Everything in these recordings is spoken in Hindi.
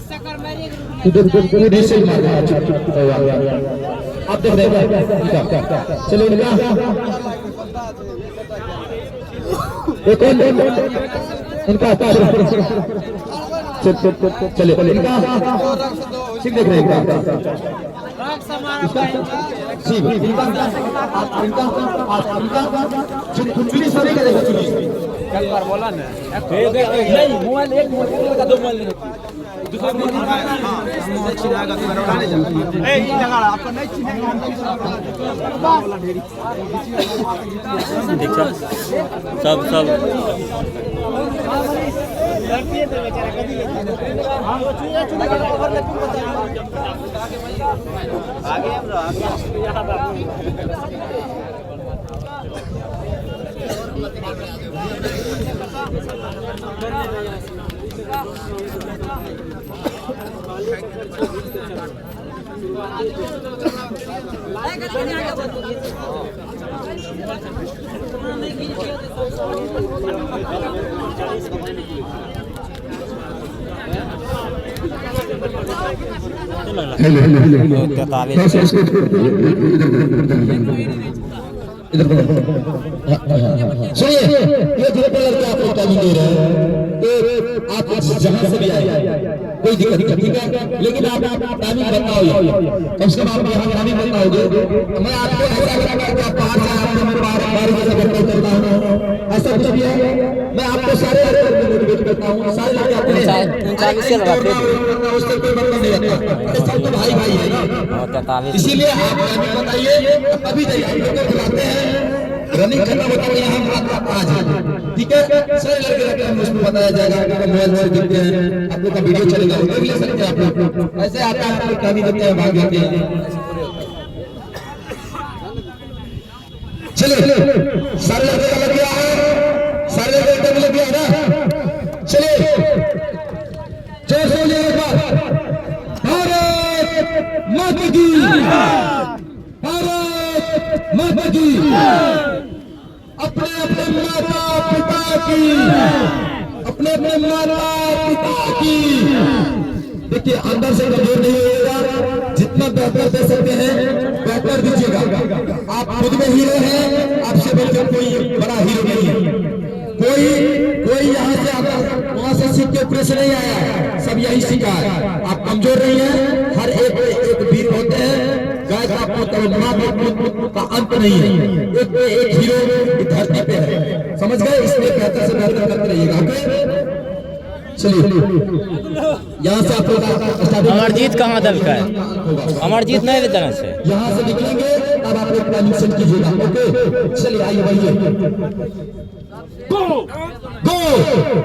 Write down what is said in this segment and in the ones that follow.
पूरी से मार रहा है। आप देख रहे हैं चलो इनका इनका चले इनका ठीक देख रहे हैं चुनी सभी का देखो चुनी कल बार बोला ना नहीं मोबाइल एक मोबाइल का दो मोबाइल दूसरा मोबाइल छिनाएगा तो उड़ाने जाओ ए लगा आपको नहीं छिनेगा बोला ढेरी देखो सब लड़ती है तो बेचारा कभी हां वो चुना चुना का ओवरलैपिंग बता आगे हम आगे यहां बाबू सुनिए ये जो लड़के आपको टाइमिंग दे रहे हैं तो आप जहां से भी आए कोई दिक्कत नहीं ठीक है लेकिन आप टाइमिंग बताओ कम से कम आप यहाँ टाइमिंग बताओगे मैं आपको ऐसा लगेगा कि आप बाहर से आपको मैं बाहर से करता हूँ ऐसा कुछ भी है मैं आपको सारे मोटिवेट करता हूँ सारे लड़के आपको 39 से लगाते हैं उससे कोई मतलब नहीं आता सब तो भाई भाई है इसीलिए आप टाइमिंग बताइए अभी जाइए हम लोग बुलाते हैं रनिंग खत्म होता है यहाँ आज ठीक है सारे लड़के रहते हैं उसमें बताया जाएगा आपको मोबाइल से देखते हैं आप लोग का वीडियो चलेगा वो देख ले सकते हैं आप लोग ऐसे आता है आप लोग कभी देखते हैं भाग जाते हैं चलिए सारे लड़के का लग गया है सारे लड़के का लग गया है ना चलिए जय बोलिए एक बार भारत माता की भारत माता की अपने अपने माता पिता की अपने अपने माता पिता की देखिए अंदर से कमजोर नहीं होगा जितना बेहतर दे सकते हैं बेहतर दीजिएगा आप खुद में हीरो हैं आपसे बढ़कर कोई बड़ा हीरो नहीं है कोई यहाँ से आकर वहां से सीख के ऊपर से नहीं आया सब यही सीखा है आप कमजोर नहीं है हर एक वीर होते हैं गाय का माँ का अंत नहीं है एक हीरो धरती पे है समझ गए इसलिए बेहतर से बेहतर करते रहिएगा चलिए यहाँ से आप लोग अमरजीत कहाँ दल का है अमरजीत नहीं विद्यालय से यहाँ से निकलेंगे तब आप लोग परमिशन कीजिएगा ओके चलिए आइए बढ़िए गो गो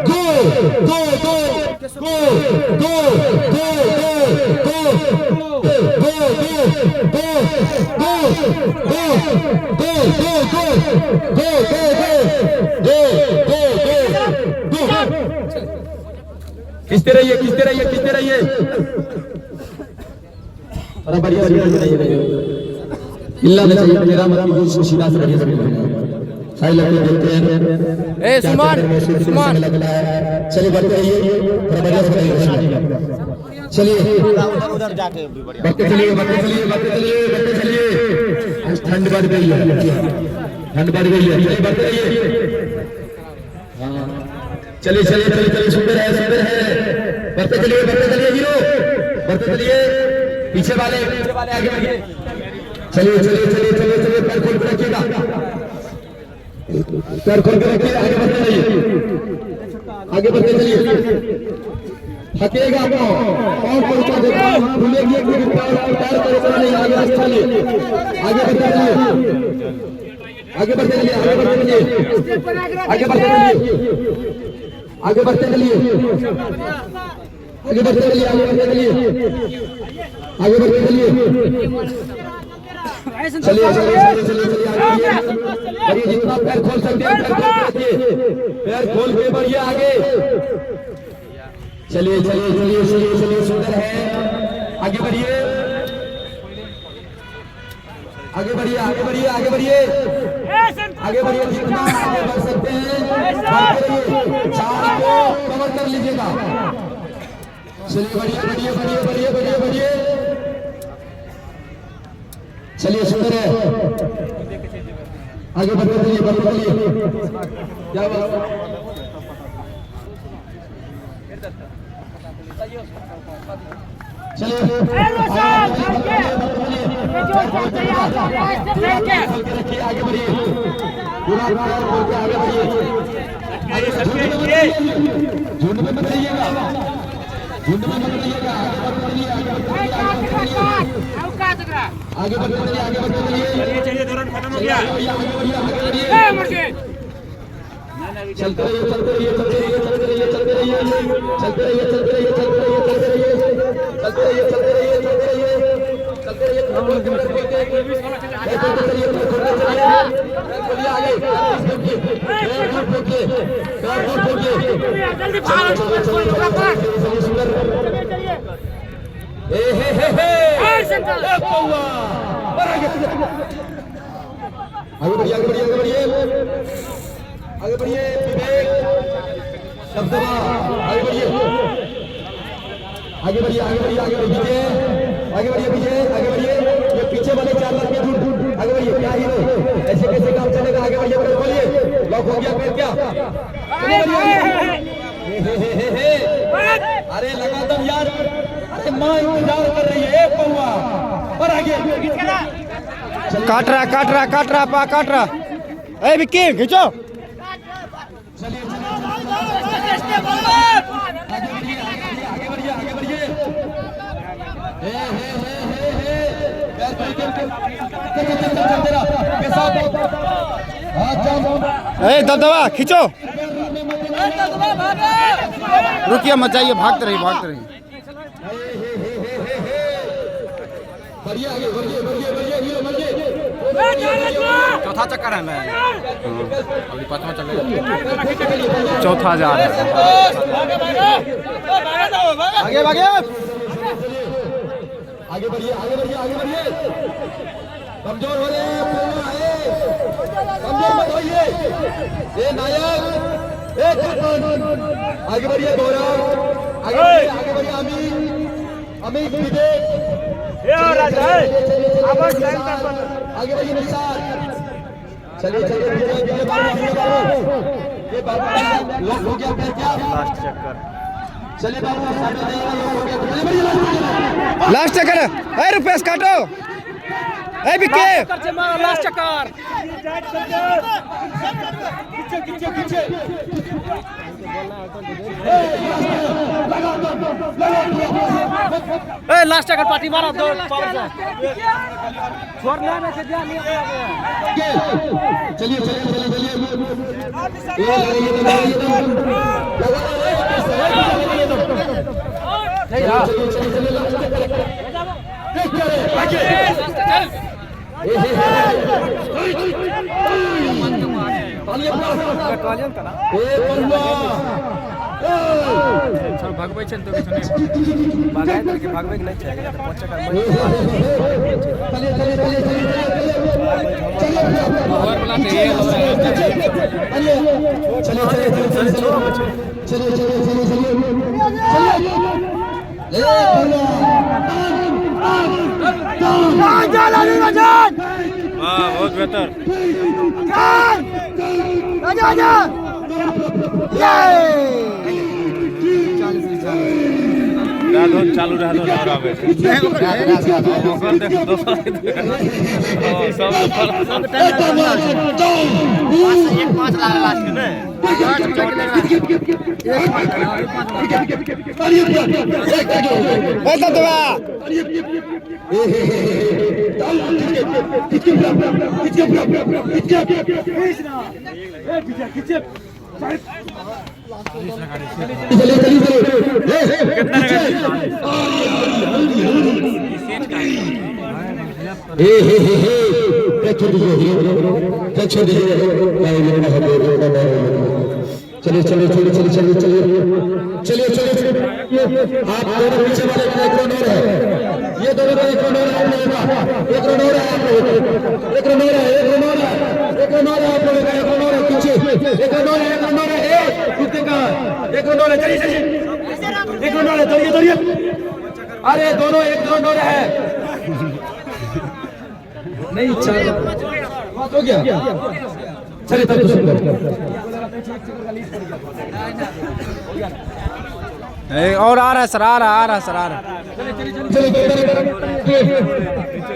गो गो गो गो गो गो खींचते रहिए खींचते रहिए खींचते रहिए अरे बढ़िया हिलना नहीं चाहिए मेरा मतलब सीधा से बढ़िया सारे लड़के देखते हैं ए सुमन चलिए बढ़ते रहिए बढ़िया चलिए उधर जाके बढ़ते चलिए ठंड बढ़ गई है बढ़ते रहिए चलिए सुंदर है बढ़ते चलिए हीरो बढ़ते चलिए पीछे वाले आगे बढ़िए चलिए पैर खोल के रखिएगा पैर खोल के रखिए आगे बढ़ते चलिए थकेगा और पहुंचा देगा भूलेंगे कि पैर नहीं आगे रास्ता ले आगे बढ़ते चलिए आगे बढ़ते चलिए चलिए जितना पैर खोल सकते हैं पैर खोल के बढ़िए आगे चलिए सुंदर है आगे बढ़िए जितना आगे बढ़ सकते हैं चार को कवर कर लीजिएगा चलिए बढ़िया बढ़िया बढ़िया बढ़िया बढ़िया बढ़िया, चलिए सुंदर है, आगे बढ़ते चलिए बढ़ते चलिए, क्या बात, चलिए आगे बढ़िए, पूरा बोल के आगे बढ़िए, झुंड में मत रहिएगा, झुंड में मत रहिएगा, आगे बढ़ते चलिए, आगे बढ़ते चलिए, चाहिए दौरान खत्म हो गया। चलते रहिए चलते रहिए चलते रहिए चलते रहिए चलते रहिए चलते रहिए चलते रहिए चलते रहिए चलते रहिए चलते रहिए चलते रहिए चलते रहिए आगे बढ़िए आगे बढ़िए आगे बढ़िए आगे बढ़िए, विवेक दबदबा, आगे बढ़िए आगे बढ़िए आगे बढ़िए आगे बढ़िए विजय, आगे बढ़िए विजय, आगे बढ़िए, ये पीछे वाले 4 लाख के दूर, आगे बढ़िए, क्या हीरो, ऐसे कैसे काम चलेगा, आगे बढ़िए बड़े बोलिए, लॉक हो गया फिर क्या, अरे लगा दम यार, अरे माँ इंतजार कर रही है पौवा, और आगे काट रहा पा काट रहा, ए विक्की खींचो, चलिए आगे बढ़िए आगे बढ़िए, ए दबदबा खींचो, रुकिए मत जाइए, भागते रहिए, बढ़िया आगे बढ़िए बढ़िए बढ़िए हीरो बढ़िए, चौथा चक्कर है, मैं अभी 5वां चक्कर, चौथा जा रहा है, आगे भागे, आगे बढ़िए आगे बढ़िए आगे बढ़िए, कमजोर हो रहे हैं, कमजोर मत होइए, ये नायक, एक आगे बढ़िए गौरव, आगे बढ़िए अमित विवेक, आगे बढ़िए निशान, चलिए चलिए ये बाबू लॉक हो गया फिर क्या, लास्ट चक्कर, चलिए बाबू सामने लॉक हो गया, लास्ट चक्कर, ए रुपेश काटो, ए विक्की लास्ट चक्कर, ए लास्ट चक्कर पार्टी मारा दो छोड़ना में से ध्यान नहीं चलिए चलिए भागबै छै तो भागाय करके भागबै के नहीं चाहिए, पहुंचे कर बहुत बेहतर, चालू रह दो चलिए चलिए चलिए चलिए चलिए चलिए चलिए चलिए आप दोनों पीछे वाले का एक रन है, ये दोनों का एक रन है, एक रन है, एक रन है, एक रन है, एक रन है, आप लोगों का एक रन है, पीछे एक रन है, एक रन है, एक रन है, चलिए चलिए एक मिनट वाले दौड़िए दौड़िए अरे दोनों एक दो दौड़े हैं नहीं चार बात हो गया चलिए तब तो सुंदर और आ रहा है सर, आ रहा है सर, आ रहा है।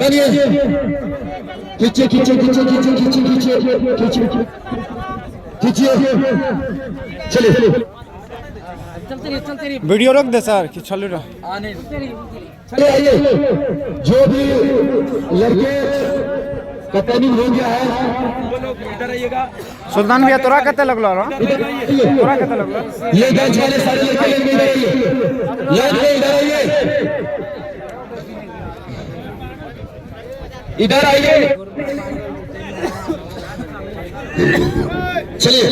चलिए खींचिए खींचिए खींचिए खींचिए खींचिए खींचिए खींचिए चलिए चलते रहिए वीडियो रोक दे सर कि चालू रहा। आइए जो भी लड़के का ट्रेनिंग हो गया है सुल्तान भैया तोरा कते लगलो रो? तोरा कते लगलो? ये बेंच वाले सारे लड़के इधर आइए इधर आइए चलिए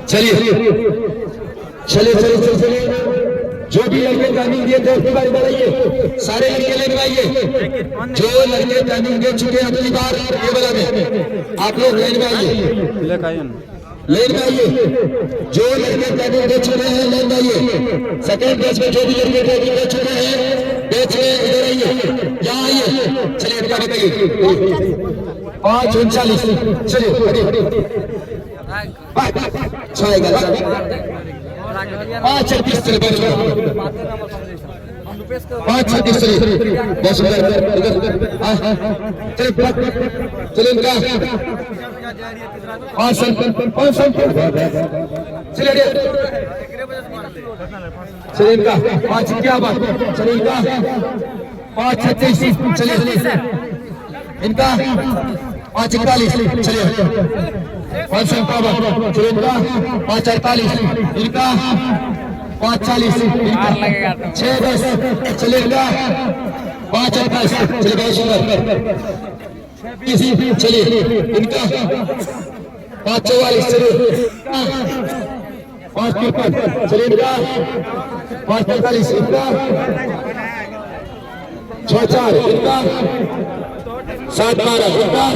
चलिए चलिए चलिए जो भी लड़के ट्रेनिंग दिए थे अपनी बार इधर आइए सारे लड़के लेकर आइए जो लड़के ट्रेनिंग दे चुके हैं अपनी बार ये वाला में आप लोग लाइन में आइए लेके आइए ना। लाइन में आइए जो लड़के ट्रेनिंग दे चुके हैं लाइन में आइए सेकंड बैच में जो भी लड़के ट्रेनिंग दे चुके हैं बैच में इधर आइए यहाँ आइए चलिए इनका बताइए 5:39 चलिए 5:36 चलिए 5:36 चलिए बहुत सुंदर चलिए इनका 5 चलिए चलिए इनका 5 क्या बात चलिए इनका 5:36 चलिए इनका 5:41 चलिए 5:57 चलिए इनका 5:48 इनका 5:40 इनका 6:10 चलिए इनका 5:28 चलिए बहुत सुंदर चलिए इनका 5:44 चलिए 5:53 चलिए इनका 5:45 इनका 6:04 इनका 7:12 इनका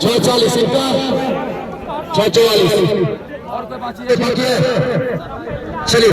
6:40 इनका 6:44 चलिए